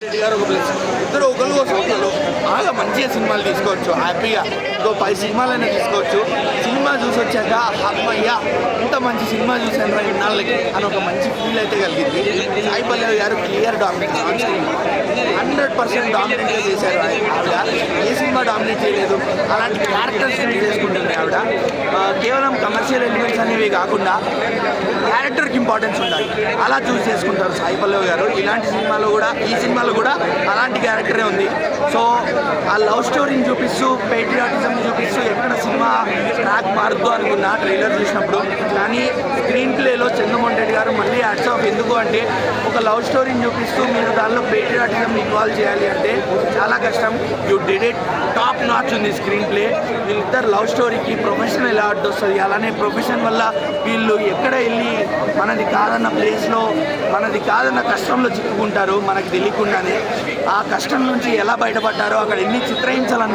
రెడ్డి గారు ఒక ప్లేస్ ఇద్దరు ఒకరు కోసం బాగా మంచిగా సినిమాలు తీసుకోవచ్చు. హ్యాపీగా ఇంకో 10 సినిమాలైనా తీసుకోవచ్చు. సినిమా చూసి వచ్చాక అమ్మయ్య ఇంత మంచి సినిమా చూసాను రా ఇన్నాళ్ళకి అని ఒక మంచి ఫీల్ అయితే కలిగింది. సాయి పల్లవి గారు క్లియర్ డామినేట్ 100% డామినేట్గా చేశారు. ఆవిడ ఏ సినిమా డామినేట్ చేయలేదు. అలాంటి క్యారెక్టర్స్ చేసుకుంటుంది ఆవిడ. కేవలం కమర్షియల్ ఎలిమెంట్స్ అనేవి కాకుండా క్యారెక్టర్కి ఇంపార్టెన్స్ ఉండాలి, అలా చూస్ చేసుకుంటారు సాయి పల్లవి గారు. ఇలాంటి సినిమాలో కూడా, ఈ సినిమాలో కూడా అలాంటి క్యారెక్టరే ఉంది. సో ఆ లవ్ స్టోరీని చూపిస్తూ, పేట్రియాటిజంని చూపిస్తూ ఎక్కడ సినిమా ట్రాక్ మారుద్దు అనుకున్నా ట్రైలర్ చూసినప్పుడు. కానీ స్క్రీన్ ప్లేలో చంద్రమోహన్ రెడ్డి గారు మళ్ళీ హ్యాట్స్ ఆఫ్. ఎందుకు అంటే ఒక లవ్ స్టోరీని చూపిస్తూ మీరు దానిలో పేట్రియాటిజంని ఇన్వాల్వ్ చేయాలి అంటే చాలా కష్టం. You did it, top notch ఉంది స్క్రీన్ ప్లే. వీళ్ళిద్దరు లవ్ స్టోరీకి ప్రొఫెషన్ ఎలా అడ్డు వస్తుంది, అలానే ప్రొఫెషన్ వల్ల వీళ్ళు ఎక్కడ వెళ్ళి మనది కాదన్న ప్లేస్లో, మనది కాదన్న కష్టంలో చిక్కుకుంటారు మనకు తెలియకుండానే. ఆ కష్టం నుంచి ఎలా బయటపడ్డారో, అక్కడ ఎన్ని చిత్రహింసలు